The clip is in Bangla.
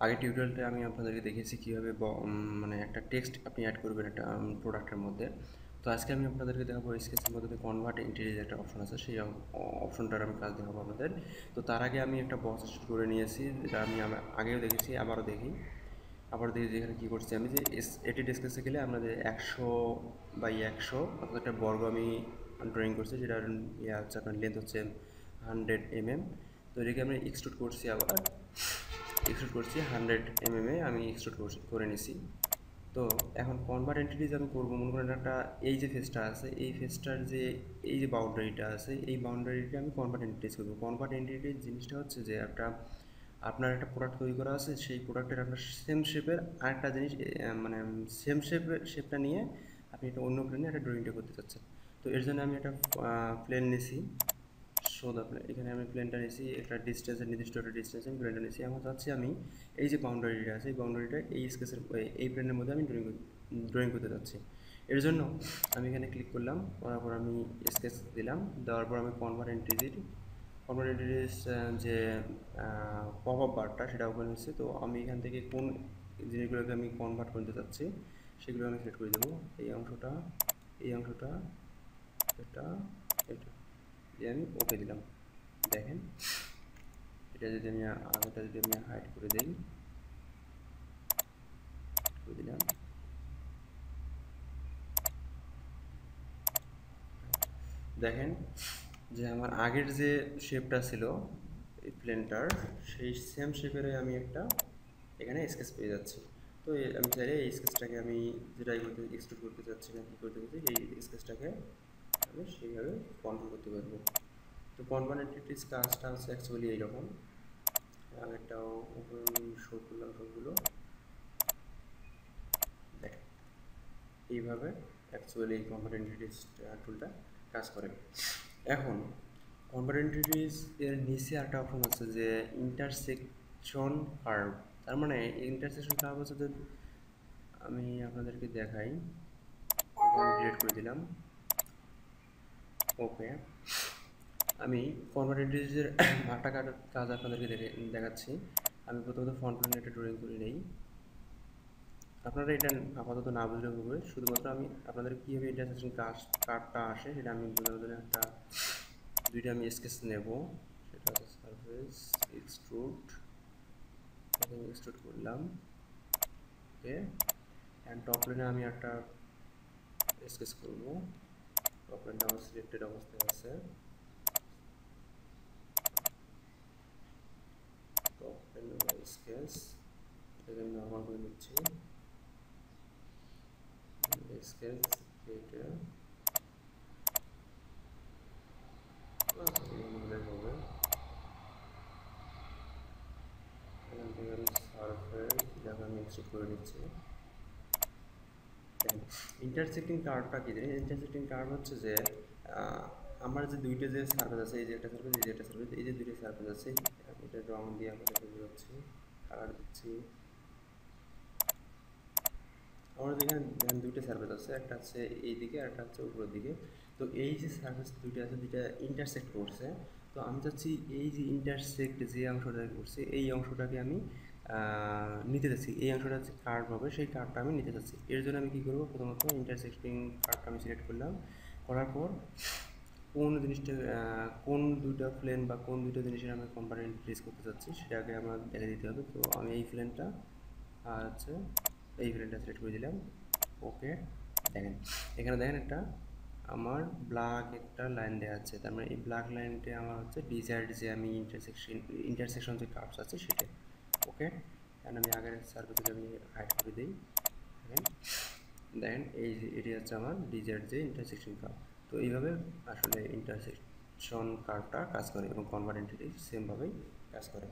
আগের টিউটোরিয়ালটা আমি আপনাদেরকে দেখিয়েছি কীভাবে মানে একটা টেক্সট আপনি অ্যাড করবেন একটা প্রোডাক্টের মধ্যে। তো আজকে আমি আপনাদেরকে দেখাবো স্কেচের মধ্যে কনভার্ট এন্টিটিজ একটা অপশন আছে, সেই অপশনটার আমি কাজ দেখাবো আপনাদের। তো তার আগে আমি একটা বক্স শুরু করে নিয়েছি, যেটা আমি আগেও দেখেছি, আবারও দেখি। যেখানে কী করছি আমি, যে এটি স্কেচে গেলে আমাদের 100x100 অর্থাৎ একটা বর্গ আমি ড্রয়িং করছি, যেটার হচ্ছে আপনার লেন্থ হচ্ছে 100 mm। তো এটাকে আমি এক্সট্রুড করছি, আবার এক্সট্রুড করছি 100 mm আমি এক্সট্রুড করে নিছি। তো এখন কনভার্ট এন্টিটিজ আমি করবো, মনে করেন একটা এই যে ফেসটা আছে, এই ফেসটার যে এই যে বাউন্ডারিটা আছে, এই বাউন্ডারিটা আমি কনভার্ট এন্টিটিজ করবো। কনভার্ট এন্টিটিজ জিনিসটা হচ্ছে যে আপনার একটা প্রোডাক্ট তৈরি করা আছে, সেই প্রোডাক্টের আপনার সেম শেপের আরেকটা জিনিস, মানে সেম শেপটা নিয়ে আপনি একটা অন্য প্লেনে একটা ড্রয়িংটা করতে চাচ্ছেন। তো এর জন্য আমি একটা প্লেন নিছি, এখানে আমি প্লেনটা নিয়েছি, একটা ডিস্টেন্সের নির্দিষ্ট একটা ডিস্টেন্সে আমি প্লেনটা নিয়েছি। এখন চাচ্ছি আমি এই যে বাউন্ডারিটা আছে, এই বাউন্ডারিটা এই স্কেচের এই প্লেনের মধ্যে আমি ড্রয়িং করতে চাচ্ছি। এর জন্য আমি এখানে ক্লিক করলাম, করার পর আমি স্কেচ দিলাম, দেওয়ার পর আমি কনভার্ট এন্টিটিজ যে পপ আপ বারটা সেটা ওপেন হচ্ছে। তো আমি এখান থেকে কোন জিনিসগুলোকে আমি কনভার্ট করতে চাচ্ছি সেগুলো আমি সিলেক্ট করে দেবো। এই অংশটা, এটা দিয়ে আমি ওকে দিলাম। দেখেন, এটা যদি আমি আগেটা যদি আমি হাইড করে দিলাম, দেখেন যে আমার আগের যে শেপটা ছিল এই প্লেনটার, সেই সেম শেপের আমি একটা এখানে স্কেচ পেয়ে যাচ্ছি। তো আমি চাইলে এই স্কেচটাকে আমি যেটাই করতে এক্সট্রুড করতে চাচ্ছি না কী করতে চাচ্ছি, এই স্কেচটাকে আমি সেইভাবে কন্ট্রোল করতে পারবো। তো কনভার্ট এন্টিটিজ কাজটা হচ্ছে অ্যাকচুয়ালি এইরকম। আগেরটাও শো করলাম সবগুলো, দেখ এইভাবে অ্যাকচুয়ালি এই কনভার্ট এন্টিটিজ টুলটা কাজ করে। এখন কনভার্ট এন্টিটিজ এর নিচে একটা অপশন আছে যে ইন্টারসেকশন কার্ভ। তার মানে ইন্টারসেকশন কার্ভ হচ্ছে যে, আমি আপনাদেরকে দেখাই, আমি ডিলিট করে দিলাম। ওকে, আমি কনভার্ট এন্টিটিজের আটটা কাজ আপনাদেরকে দেখাচ্ছি। আমি প্রথমত ফ্রন্ট প্লেনে একটা ড্রয়িং করে নেই। আপনারা এটা আপাতত না বুঝলেও হবে, শুধুমাত্র আমি আপনাদের কীভাবে ইন্টারসেকশন কার্ভটা আসে সেটা আমি বোঝানোর জন্য দুইটা আমি স্কেচ নেব। সেটা হচ্ছে সারফেস এক্সট্রুড করলাম। ওকে, অ্যান্ড টপ প্লেনে আমি একটা স্কেচ করব। টপ প্লেনটা আমার সিলেক্টেড অবস্থায় আছে। টপ প্লেন স্কেচ, এটাকে আমি নর্মাল করে নিচ্ছি। স্কেচ এটা হবে, এখান থেকে আমি সারফেস এটাকে আমি এক্সট্রুড করে নিচ্ছি। ইন্টারসেক্টিং কার্ভটা কি জানি? ইন্টারসেক্টিং কার্ভ হচ্ছে যে আমার যে দুইটা যে সারফেস আছে, এই যে একটা সারফেস, এই যে একটা সারফেস, এই যে দুইটা সারফেস আছে, এটা রং দিয়ে আপনাদেরকে বোঝাচ্ছি, কালার দিচ্ছি। আমার এখানে দুইটা সারফেস আছে, একটা হচ্ছে এই দিকে আর একটা হচ্ছে উপরের দিকে। তো এই যে সারফেস দুইটা আছে, দুইটা ইন্টারসেক্ট করছে। তো আমি চাচ্ছি এই যে ইন্টারসেক্ট যে অংশটা করছে, এই অংশটাকে আমি নিতে চাচ্ছি, এই অংশটা হচ্ছে কার্ভ হবে, সেই কার্ভটা আমি নিতে চাচ্ছি। এর জন্য আমি কী করবো, প্রথমত ইন্টারসেক্টিং কার্ভটা আমি সিলেক্ট করলাম। করার পর কোন জিনিসটা, কোন দুইটা প্লেন বা কোন দুইটা জিনিসের আমি কম্পারেন্ট ট্রেস করতে চাচ্ছি সেটাকে আমার দেখে দিতে হবে। তো আমি এই প্লেনটা আর হচ্ছে এই প্লেনটা সিলেক্ট করে দিলাম। ওকে, দেখেন এখানে দেখেন একটা আমার ব্ল্যাক একটা লাইন দেওয়া আছে, তার মানে এই ব্ল্যাক লাইনটা আমার হচ্ছে ডিজায়ার্ড যে আমি ইন্টারসেকশন যে কার্ভস আছে সেটা। ওকে, কারণ আমি আগের সার্ভেতে আমি হাইড করে দিই। দেখেন এই যে এটি হচ্ছে আমার ডিজায়ার্ড যে ইন্টারসেকশন কার্ভ। তো এইভাবে আসলে ইন্টারসেকশন কার্ভটা কাজ করে এবং কনভার্ট এন্টিটি সেমভাবেই কাজ করে।